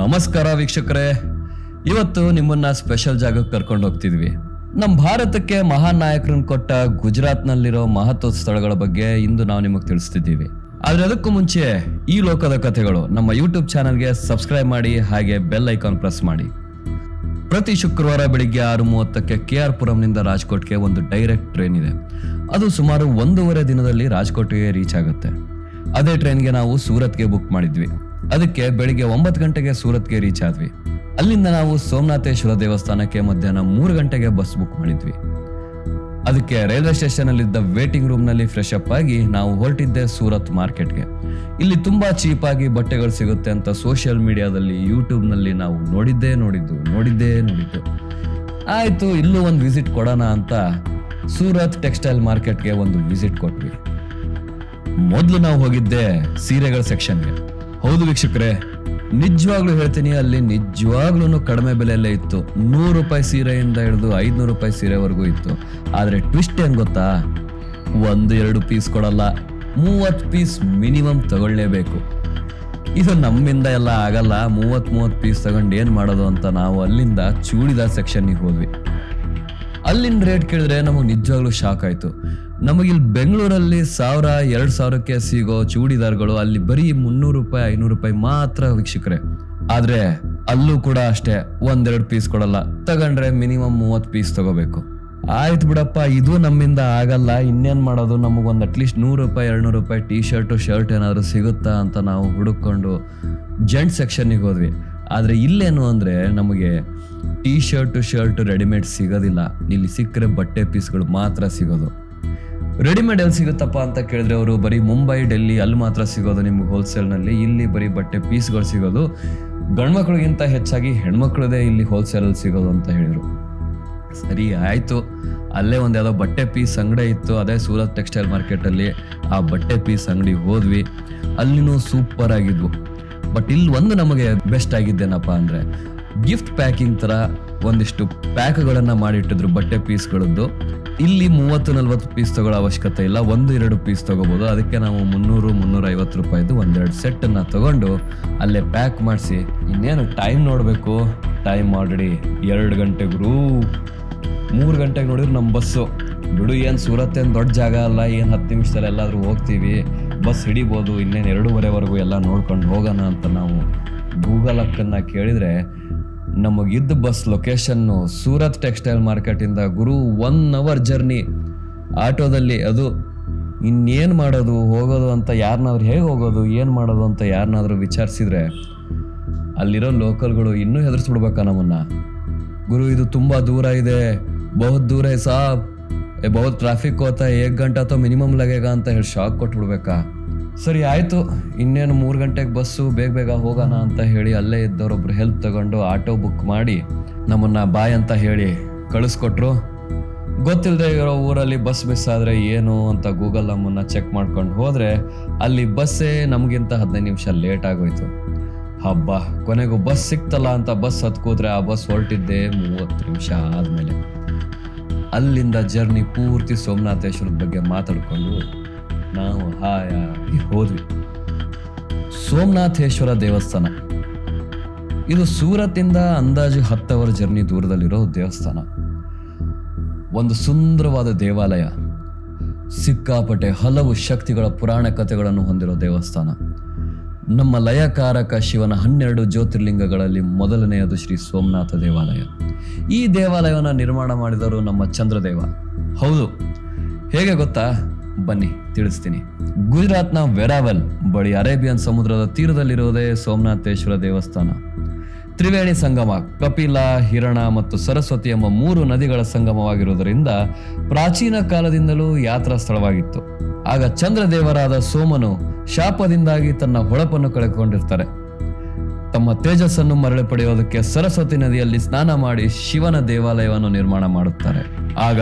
ನಮಸ್ಕಾರ ವೀಕ್ಷಕರೇ, ಇವತ್ತು ನಿಮ್ಮನ್ನ ಸ್ಪೆಷಲ್ ಜಾಗಕ್ಕೆ ಕರ್ಕೊಂಡು ಹೋಗ್ತಿದ್ವಿ. ನಮ್ಮ ಭಾರತಕ್ಕೆ ಮಹಾನ್ ನಾಯಕರನ್ನು ಕೊಟ್ಟ ಗುಜರಾತ್ನಲ್ಲಿರೋ ಮಹತ್ವದ ಸ್ಥಳಗಳ ಬಗ್ಗೆ ಇಂದು ನಾವು ನಿಮಗೆ ತಿಳಿಸ್ತಿದ್ದೀವಿ. ಆದ್ರೆ ಅದಕ್ಕೂ ಮುಂಚೆ ಈ ಲೋಕದ ಕಥೆಗಳು ನಮ್ಮ ಯೂಟ್ಯೂಬ್ ಚಾನಲ್ಗೆ ಸಬ್ಸ್ಕ್ರೈಬ್ ಮಾಡಿ, ಹಾಗೆ ಬೆಲ್ ಐಕಾನ್ ಪ್ರೆಸ್ ಮಾಡಿ. ಪ್ರತಿ ಶುಕ್ರವಾರ ಬೆಳಿಗ್ಗೆ 6:30ಕ್ಕೆ KR ಪುರಂನಿಂದ ರಾಜ್ಕೋಟ್ಗೆ ಒಂದು ಡೈರೆಕ್ಟ್ ಟ್ರೈನ್ ಇದೆ. ಅದು ಸುಮಾರು 1.5 ದಿನದಲ್ಲಿ ರಾಜ್ಕೋಟ್ಗೆ ರೀಚ್ ಆಗುತ್ತೆ. ಅದೇ ಟ್ರೈನ್ಗೆ ನಾವು ಸೂರತ್ಗೆ ಬುಕ್ ಮಾಡಿದ್ವಿ. ಅದಕ್ಕೆ ಬೆಳಿಗ್ಗೆ 9 ಗಂಟೆಗೆ ಸೂರತ್ಗೆ ರೀಚ್ ಆದ್ವಿ. ಅಲ್ಲಿಂದ ನಾವು ಸೋಮನಾಥೇಶ್ವರ ದೇವಸ್ಥಾನಕ್ಕೆ ಮಧ್ಯಾಹ್ನ 3 ಗಂಟೆಗೆ ಬಸ್ ಬುಕ್ ಮಾಡಿದ್ವಿ. ಅದಕ್ಕೆ ರೈಲ್ವೆ ಸ್ಟೇಷನ್ ಅಲ್ಲಿದ್ದ ವೇಟಿಂಗ್ ರೂಮ್ ನಲ್ಲಿ ಫ್ರೆಶ್ ಅಪ್ ಆಗಿ ನಾವು ಹೊರಟಿದ್ದೆ ಸೂರತ್ ಮಾರ್ಕೆಟ್ಗೆ. ಇಲ್ಲಿ ತುಂಬಾ ಚೀಪ್ ಆಗಿ ಬಟ್ಟೆಗಳು ಸಿಗುತ್ತೆ ಅಂತ ಸೋಷಿಯಲ್ ಮೀಡಿಯಾದಲ್ಲಿ, ಯೂಟ್ಯೂಬ್ ನಲ್ಲಿ ನಾವು ನೋಡಿದ್ದೇ ಆಯ್ತು, ಇಲ್ಲೂ ಒಂದು ವಿಸಿಟ್ ಕೊಡೋಣ ಅಂತ ಸೂರತ್ ಟೆಕ್ಸ್ಟೈಲ್ ಮಾರ್ಕೆಟ್ಗೆ ಒಂದು ವಿಸಿಟ್ ಕೊಟ್ವಿ. ಮೊದಲು ನಾವು ಹೋಗಿದ್ದೆ ಸೀರೆಗಳ ಸೆಕ್ಷನ್ಗೆ. ಹೌದು ವೀಕ್ಷಕರೇ, ನಿಜವಾಗ್ಲೂ ಹೇಳ್ತೀನಿ, ಅಲ್ಲಿ ನಿಜವಾಗ್ಲೂ ಕಡಿಮೆ ಬೆಲೆಯಲ್ಲೇ ಇತ್ತು. 100 ರೂಪಾಯಿ ಸೀರೆಯಿಂದ ಹಿಡಿದು 500 ರೂಪಾಯಿ ಸೀರೆವರೆಗೂ ಇತ್ತು. ಆದ್ರೆ ಟ್ವಿಸ್ಟ್ ಏನ್ ಗೊತ್ತಾ, 1-2 ಪೀಸ್ ಕೊಡಲ್ಲ, 30 ಪೀಸ್ ಮಿನಿಮಮ್ ತಗೊಳ್ಳೇಬೇಕು. ಇದು ನಮ್ಮಿಂದ ಎಲ್ಲ ಆಗಲ್ಲ. 30 ಪೀಸ್ ತಗೊಂಡು ಏನ್ ಮಾಡೋದು ಅಂತ ನಾವು ಅಲ್ಲಿಂದ ಚೂಡಿದಾರ್ ಸೆಕ್ಷನ್ಗೆ ಹೋದ್ವಿ. ಅಲ್ಲಿನ ರೇಟ್ ಕೇಳಿದ್ರೆ ನಮಗೆ ನಿಜವಾಗ್ಲೂ ಶಾಕ್ ಆಯ್ತು. ನಮಗಿಲ್ಲಿ ಬೆಂಗಳೂರಲ್ಲಿ 1000-2000ಕ್ಕೆ ಸಿಗೋ ಚೂಡಿದಾರ್ಗಳು ಅಲ್ಲಿ ಬರೀ 300 ರೂಪಾಯಿ 500 ರೂಪಾಯಿ ಮಾತ್ರ ವೀಕ್ಷಕರೇ. ಆದ್ರೆ ಅಲ್ಲೂ ಕೂಡ ಅಷ್ಟೇ, 1-2 ಪೀಸ್ ಕೊಡಲ್ಲ, ತಗೊಂಡ್ರೆ ಮಿನಿಮಮ್ 30 ಪೀಸ್ ತಗೋಬೇಕು. ಆಯ್ತು ಬಿಡಪ್ಪ, ಇದು ನಮ್ಮಿಂದ ಆಗಲ್ಲ, ಇನ್ನೇನ್ ಮಾಡೋದು, ನಮಗೊಂದು ಅಟ್ಲೀಸ್ಟ್ 100 ರೂಪಾಯಿ 200 ರೂಪಾಯಿ ಟೀ ಶರ್ಟ್ ಏನಾದ್ರು ಸಿಗುತ್ತಾ ಅಂತ ನಾವು ಹುಡುಕೊಂಡು ಜೆಂಟ್ ಸೆಕ್ಷನ್ಗೆ ಹೋದ್ವಿ. ಆದ್ರೆ ಇಲ್ಲೇನು ಅಂದ್ರೆ ನಮಗೆ ಟೀ ಶರ್ಟ್ ರೆಡಿಮೇಡ್ ಸಿಗೋದಿಲ್ಲ. ಇಲ್ಲಿ ಸಿಕ್ಕರೆ ಬಟ್ಟೆ ಪೀಸ್ಗಳು ಮಾತ್ರ ಸಿಗೋದು. ರೆಡಿಮೇಡ್ ಎಲ್ಲಿ ಸಿಗುತ್ತಪ್ಪ ಅಂತ ಕೇಳಿದ್ರೆ ಅವರು ಬರೀ ಮುಂಬೈ, ಡೆಲ್ಲಿ ಅಲ್ಲಿ ಮಾತ್ರ ಸಿಗೋದು ನಿಮ್ಗೆ ಹೋಲ್ಸೇಲ್ನಲ್ಲಿ. ಇಲ್ಲಿ ಬರೀ ಬಟ್ಟೆ ಪೀಸ್ಗಳು ಸಿಗೋದು. ಗಂಡ್ಮಕ್ಳಿಗಿಂತ ಹೆಚ್ಚಾಗಿ ಹೆಣ್ಮಕ್ಳದೇ ಇಲ್ಲಿ ಹೋಲ್ಸೇಲಲ್ಲಿ ಸಿಗೋದು ಅಂತ ಹೇಳಿದ್ರು. ಸರಿ ಆಯ್ತು, ಅಲ್ಲೇ ಒಂದು ಯಾವುದೋ ಬಟ್ಟೆ ಪೀಸ್ ಅಂಗಡಿ ಇತ್ತು, ಅದೇ ಸೂರತ್ ಟೆಕ್ಸ್ಟೈಲ್ ಮಾರ್ಕೆಟಲ್ಲಿ. ಆ ಬಟ್ಟೆ ಪೀಸ್ ಅಂಗಡಿಗೆ ಹೋದ್ವಿ. ಅಲ್ಲಿನೂ ಸೂಪರ್ ಆಗಿದ್ವು. ಬಟ್ ಇಲ್ಲಿ ಒಂದು ನಮಗೆ ಬೆಸ್ಟ್ ಆಗಿದ್ದೇನಪ್ಪ ಅಂದ್ರೆ, ಗಿಫ್ಟ್ ಪ್ಯಾಕಿಂಗ್ ತರ ಒಂದಿಷ್ಟು ಪ್ಯಾಕ್ಗಳನ್ನ ಮಾಡಿಟ್ಟಿದ್ರು ಬಟ್ಟೆ ಪೀಸ್ಗಳದ್ದು. ಇಲ್ಲಿ 30-40 ಪೀಸ್ ತಗೊಳ್ಳೋ ಅವಶ್ಯಕತೆ ಇಲ್ಲ, 1-2 ಪೀಸ್ ತಗೋಬಹುದು. ಅದಕ್ಕೆ ನಾವು 300-350 ರೂಪಾಯಿದು 1-2 ಸೆಟ್ ಅನ್ನ ತಗೊಂಡು ಅಲ್ಲೇ ಪ್ಯಾಕ್ ಮಾಡಿಸಿ, ಇನ್ನೇನು ಟೈಮ್ ನೋಡ್ಬೇಕು. ಟೈಮ್ ಆಲ್ರೆಡಿ 2 ಗಂಟೆಗೂ 3 ಗಂಟೆಗೆ ನೋಡಿದ್ರು ನಮ್ಮ ಬಸ್ಸು. ಬಿಡು, ಏನು ಸೂರತ್ ಏನು ದೊಡ್ಡ ಜಾಗ ಅಲ್ಲ, ಏನು 10 ನಿಮಿಷದಲ್ಲಿ ಎಲ್ಲಾದ್ರೂ ಹೋಗ್ತೀವಿ, ಬಸ್ ಹಿಡಿಬೋದು, ಇನ್ನೇನು 2:30ವರೆಗೂ ಎಲ್ಲ ನೋಡ್ಕೊಂಡು ಹೋಗೋಣ ಅಂತ ನಾವು ಗೂಗಲ್ ಅಕ್ಕನ್ನ ಕೇಳಿದ್ರೆ ನಮಗಿದ್ದ ಬಸ್ ಲೊಕೇಶನ್ನು ಸೂರತ್ ಟೆಕ್ಸ್ಟೈಲ್ ಮಾರ್ಕೆಟಿಂದ ಗುರು 1 ಅವರ್ ಜರ್ನಿ ಆಟೋದಲ್ಲಿ. ಅದು ಇನ್ನೇನು ಮಾಡೋದು, ಹೋಗೋದು ಅಂತ ಯಾರನ್ನಾದ್ರೂ, ಹೇಗೆ ಹೋಗೋದು, ಏನು ಮಾಡೋದು ಅಂತ ಯಾರನ್ನಾದ್ರೂ ವಿಚಾರಿಸಿದ್ರೆ ಅಲ್ಲಿರೋ ಲೋಕಲ್ಗಳು ಇನ್ನೂ ಹೆದರ್ಸ್ಬಿಡ್ಬೇಕಾ ನಮ್ಮನ್ನ. ಗುರು ಇದು ತುಂಬಾ ದೂರ ಇದೆ, ಬಹುತ್ ದೂರ ಹೈ ಸಾಬ್, ಬಹುತ್ ಟ್ರಾಫಿಕ್ ಹೋತಾ, 1 ಗಂಟೆ ಅಥವಾ ಮಿನಿಮಮ್ ಲಗೇಗ ಅಂತ ಹೇಳಿ ಶಾಕ್ ಕೊಟ್ಬಿಡ್ಬೇಕಾ. ಸರಿ ಆಯ್ತು, ಇನ್ನೇನು 3 ಗಂಟೆಗೆ ಬಸ್ಸು, ಬೇಗ ಹೋಗೋಣ ಅಂತ ಹೇಳಿ ಅಲ್ಲೇ ಇದ್ದವರೊಬ್ರು ಹೆಲ್ಪ್ ತಗೊಂಡು ಆಟೋ ಬುಕ್ ಮಾಡಿ ನಮ್ಮನ್ನ ಬಾಯ್ ಅಂತ ಹೇಳಿ ಕಳಿಸ್ಕೊಟ್ರು. ಗೊತ್ತಿಲ್ಲದೆ ಇರೋ ಊರಲ್ಲಿ ಬಸ್ ಮಿಸ್ ಆದ್ರೆ ಏನು ಅಂತ ಗೂಗಲ್ ನಮ್ಮನ್ನ ಚೆಕ್ ಮಾಡ್ಕೊಂಡು ಹೋದ್ರೆ ಅಲ್ಲಿ ಬಸ್ಸೇ ನಮಗಿಂತ 15 ನಿಮಿಷ ಲೇಟ್ ಆಗೋಯ್ತು. ಹಬ್ಬ, ಕೊನೆಗೂ ಬಸ್ ಸಿಕ್ತಲ್ಲ ಅಂತ ಬಸ್ ಹತ್ಕೋದ್ರೆ ಆ ಬಸ್ ಹೊರಟಿದ್ದೆ 30 ನಿಮಿಷ ಆದ್ಮೇಲೆ. ಅಲ್ಲಿಂದ ಜರ್ನಿ ಪೂರ್ತಿ ಸೋಮನಾಥೇಶ್ವರದ ಬಗ್ಗೆ ಮಾತಾಡ್ಕೊಂಡು ನಾವು ಹಾಯಾಗಿ ಹೋದ್ವಿ. ಸೋಮನಾಥೇಶ್ವರ ದೇವಸ್ಥಾನ ಇದು ಸೂರತ್ತಿಂದ ಅಂದಾಜು 10 ಅವರ್ ಜರ್ನಿ ದೂರದಲ್ಲಿರೋ ದೇವಸ್ಥಾನ. ಒಂದು ಸುಂದರವಾದ ದೇವಾಲಯ, ಸಿಕ್ಕಾಪಟ್ಟೆ ಹಲವು ಶಕ್ತಿಗಳ ಪುರಾಣ ಕಥೆಗಳನ್ನು ಹೊಂದಿರೋ ದೇವಸ್ಥಾನ. ನಮ್ಮ ಲಯಕಾರಕ ಶಿವನ 12 ಜ್ಯೋತಿರ್ಲಿಂಗಗಳಲ್ಲಿ ಮೊದಲನೆಯದು ಶ್ರೀ ಸೋಮನಾಥ ದೇವಾಲಯ. ಈ ದೇವಾಲಯವನ್ನು ನಿರ್ಮಾಣ ಮಾಡಿದವರು ನಮ್ಮ ಚಂದ್ರದೇವ. ಹೌದು, ಹೇಗೆ ಗೊತ್ತಾ, ಬನ್ನಿ ತಿಳಿಸ್ತೀನಿ. ಗುಜರಾತ್ನ ವೆರಾವಲ್ ಬಳಿ ಅರೇಬಿಯನ್ ಸಮುದ್ರದ ತೀರದಲ್ಲಿರುವುದೇ ಸೋಮನಾಥೇಶ್ವರ ದೇವಸ್ಥಾನ. ತ್ರಿವೇಣಿ ಸಂಗಮ, ಕಪಿಲ, ಹಿರಣ ಮತ್ತು ಸರಸ್ವತಿ ಎಂಬ 3 ನದಿಗಳ ಸಂಗಮವಾಗಿರುವುದರಿಂದ ಪ್ರಾಚೀನ ಕಾಲದಿಂದಲೂ ಯಾತ್ರಾ ಸ್ಥಳವಾಗಿತ್ತು. ಆಗ ಚಂದ್ರದೇವರಾದ ಸೋಮನು ಶಾಪದಿಂದಾಗಿ ತನ್ನ ಹೊಳಪನ್ನು ಕಳೆದುಕೊಂಡಿರ್ತಾರೆ. ತಮ್ಮ ತೇಜಸ್ಸನ್ನು ಮರಳಿ ಪಡೆಯೋದಕ್ಕೆ ಸರಸ್ವತಿ ನದಿಯಲ್ಲಿ ಸ್ನಾನ ಮಾಡಿ ಶಿವನ ದೇವಾಲಯವನ್ನು ನಿರ್ಮಾಣ ಮಾಡುತ್ತಾರೆ. ಆಗ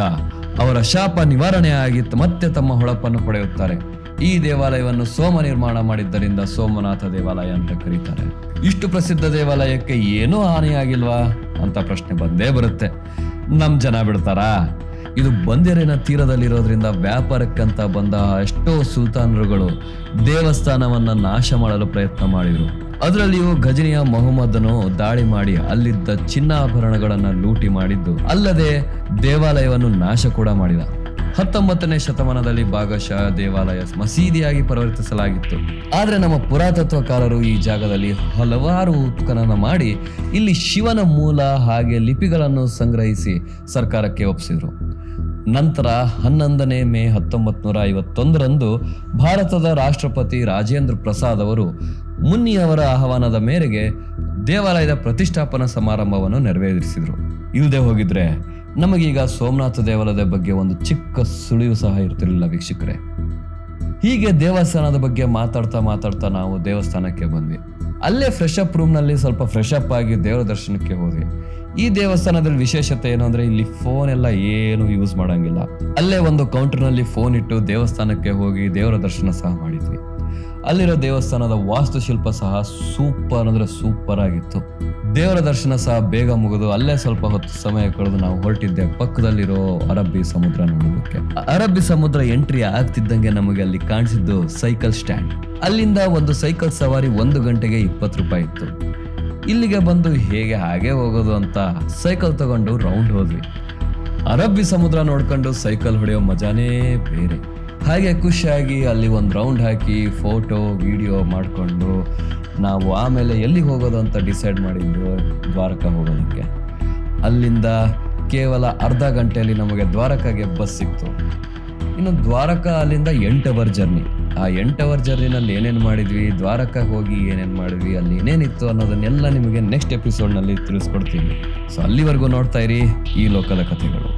ಅವರ ಶಾಪ ನಿವಾರಣೆ ಆಗಿ ಮತ್ತೆ ತಮ್ಮ ಹೊಳಪನ್ನು ಪಡೆಯುತ್ತಾರೆ. ಈ ದೇವಾಲಯವನ್ನು ಸೋಮ ನಿರ್ಮಾಣ ಮಾಡಿದ್ದರಿಂದ ಸೋಮನಾಥ ದೇವಾಲಯ ಅಂತ ಕರೀತಾರೆ. ಇಷ್ಟು ಪ್ರಸಿದ್ಧ ದೇವಾಲಯಕ್ಕೆ ಏನೂ ಹಾನಿಯಾಗಿಲ್ವಾ ಅಂತ ಪ್ರಶ್ನೆ ಬಂದೇ ಬರುತ್ತೆ. ನಮ್ ಜನ ಬಿಡ್ತಾರಾ? ಇದು ಬಂದೇರಿನ ತೀರದಲ್ಲಿರೋದ್ರಿಂದ ವ್ಯಾಪಾರಕ್ಕಂತ ಬಂದ ಎಷ್ಟೋ ಸುಲ್ತಾನರುಗಳು ದೇವಸ್ಥಾನವನ್ನ ನಾಶ ಮಾಡಲು ಪ್ರಯತ್ನ ಮಾಡಿದರು. ಅದರಲ್ಲಿಯೂ ಗಜನಿಯ ಮೊಹಮ್ಮದನು ದಾಳಿ ಮಾಡಿ ಅಲ್ಲಿದ್ದ ಚಿನ್ನಾಭರಣಗಳನ್ನ ಲೂಟಿ ಮಾಡಿದ್ದು ಅಲ್ಲದೆ ದೇವಾಲಯವನ್ನು ನಾಶ ಕೂಡ ಮಾಡಿದ. 19ನೇ ಶತಮಾನದಲ್ಲಿ ಭಾಗಶಃ ದೇವಾಲಯ ಮಸೀದಿಯಾಗಿ ಪರಿವರ್ತಿಸಲಾಗಿತ್ತು. ಆದ್ರೆ ನಮ್ಮ ಪುರಾತತ್ವಕಾರರು ಈ ಜಾಗದಲ್ಲಿ ಹಲವಾರು ಉತ್ಖನನ ಮಾಡಿ ಇಲ್ಲಿ ಶಿವನ ಮೂಲ ಹಾಗೆ ಲಿಪಿಗಳನ್ನು ಸಂಗ್ರಹಿಸಿ ಸರ್ಕಾರಕ್ಕೆ ಒಪ್ಪಿಸಿದ್ರು. ನಂತರ 11ನೇ ಮೇ 1951ರಂದು ಭಾರತದ ರಾಷ್ಟ್ರಪತಿ ರಾಜೇಂದ್ರ ಪ್ರಸಾದ್ ಅವರು ಮುನ್ನಿಯವರ ಆಹ್ವಾನದ ಮೇರೆಗೆ ದೇವಾಲಯದ ಪ್ರತಿಷ್ಠಾಪನಾ ಸಮಾರಂಭವನ್ನು ನೆರವೇರಿಸಿದ್ರು. ಇಲ್ಲದೆ ಹೋಗಿದ್ರೆ ನಮಗೀಗ ಸೋಮನಾಥ ದೇವಾಲಯದ ಬಗ್ಗೆ ಒಂದು ಚಿಕ್ಕ ಸುಳಿವು ಸಹ ಇರ್ತಿರ್ಲಿಲ್ಲ ವೀಕ್ಷಕರೇ. ಹೀಗೆ ದೇವಸ್ಥಾನದ ಬಗ್ಗೆ ಮಾತಾಡ್ತಾ ನಾವು ದೇವಸ್ಥಾನಕ್ಕೆ ಬಂದ್ವಿ. ಅಲ್ಲೇ ಫ್ರೆಶ್ ಅಪ್ ರೂಮ್ನಲ್ಲಿ ಸ್ವಲ್ಪ ಫ್ರೆಶ್ ಅಪ್ ಆಗಿ ದೇವರ ದರ್ಶನಕ್ಕೆ ಹೋದ್ವಿ. ಈ ದೇವಸ್ಥಾನದಲ್ಲಿ ವಿಶೇಷತೆ ಏನು ಅಂದ್ರೆ ಇಲ್ಲಿ ಫೋನ್ ಎಲ್ಲ ಏನು ಯೂಸ್ ಮಾಡಂಗಿಲ್ಲ. ಅಲ್ಲೇ ಒಂದು ಕೌಂಟರ್ನಲ್ಲಿ ಫೋನ್ ಇಟ್ಟು ದೇವಸ್ಥಾನಕ್ಕೆ ಹೋಗಿ ದೇವರ ದರ್ಶನ ಸಹ ಮಾಡಿದ್ವಿ. ಅಲ್ಲಿರೋ ದೇವಸ್ಥಾನದ ವಾಸ್ತುಶಿಲ್ಪ ಸಹ ಸೂಪರ್ ಅಂದ್ರೆ ಸೂಪರ್ ಆಗಿತ್ತು. ದೇವರ ದರ್ಶನ ಸಹ ಬೇಗ ಮುಗಿದು ಅಲ್ಲೇ ಸ್ವಲ್ಪ ಹೊತ್ತು ಸಮಯ ಕಳೆದು ನಾವು ಹೊರಟಿದ್ದೆ ಪಕ್ಕದಲ್ಲಿರೋ ಅರಬ್ಬಿ ಸಮುದ್ರ ನೋಡೋದಕ್ಕೆ. ಅರಬ್ಬಿ ಸಮುದ್ರ ಎಂಟ್ರಿ ಆಗ್ತಿದ್ದಂಗೆ ನಮಗೆ ಅಲ್ಲಿ ಕಾಣಿಸಿದ್ದು ಸೈಕಲ್ ಸ್ಟ್ಯಾಂಡ್. ಅಲ್ಲಿಂದ ಒಂದು ಸೈಕಲ್ ಸವಾರಿ 1 ಗಂಟೆಗೆ 20 ರೂಪಾಯಿ ಇತ್ತು. ಇಲ್ಲಿಗೆ ಬಂದು ಹೇಗೆ ಹಾಗೆ ಹೋಗೋದು ಅಂತ ಸೈಕಲ್ ತಗೊಂಡು ರೌಂಡ್ ಹೋದ್ವಿ. ಅರಬ್ಬಿ ಸಮುದ್ರ ನೋಡ್ಕೊಂಡು ಸೈಕಲ್ ಹೊಡೆಯೋ ಮಜಾನೇ ಬೇರೆ. ಹಾಗೆ ಖುಷಿಯಾಗಿ ಅಲ್ಲಿ ಒಂದು ರೌಂಡ್ ಹಾಕಿ ಫೋಟೋ ವಿಡಿಯೋ ಮಾಡಿಕೊಂಡು ನಾವು ಆಮೇಲೆ ಎಲ್ಲಿಗೆ ಹೋಗೋದು ಅಂತ ಡಿಸೈಡ್ ಮಾಡಿದ್ದು ದ್ವಾರಕಾ ಹೋಗೋದಕ್ಕೆ. ಅಲ್ಲಿಂದ ಕೇವಲ ಅರ್ಧ ಗಂಟೆಯಲ್ಲಿ ನಮಗೆ ದ್ವಾರಕಾಗೆ ಬಸ್ ಸಿಕ್ತು. ಇನ್ನು ದ್ವಾರಕಾ ಅಲ್ಲಿಂದ 8 ಅವರ್ ಜರ್ನಿ. ಆ 8 ಅವರ್ ಜರ್ನಿನಲ್ಲಿ ಏನೇನು ಮಾಡಿದ್ವಿ, ದ್ವಾರಕಾಗೆ ಹೋಗಿ ಏನೇನು ಮಾಡಿದ್ವಿ, ಅಲ್ಲಿ ಏನೇನಿತ್ತು ಅನ್ನೋದನ್ನೆಲ್ಲ ನಿಮಗೆ ನೆಕ್ಸ್ಟ್ ಎಪಿಸೋಡ್ನಲ್ಲಿ ತಿಳಿಸ್ಕೊಡ್ತೀವಿ. ಸೊ ಅಲ್ಲಿವರೆಗೂ ನೋಡ್ತಾ ಇರಿ ಈ ಲೋಕಲ ಕಥೆಗಳು.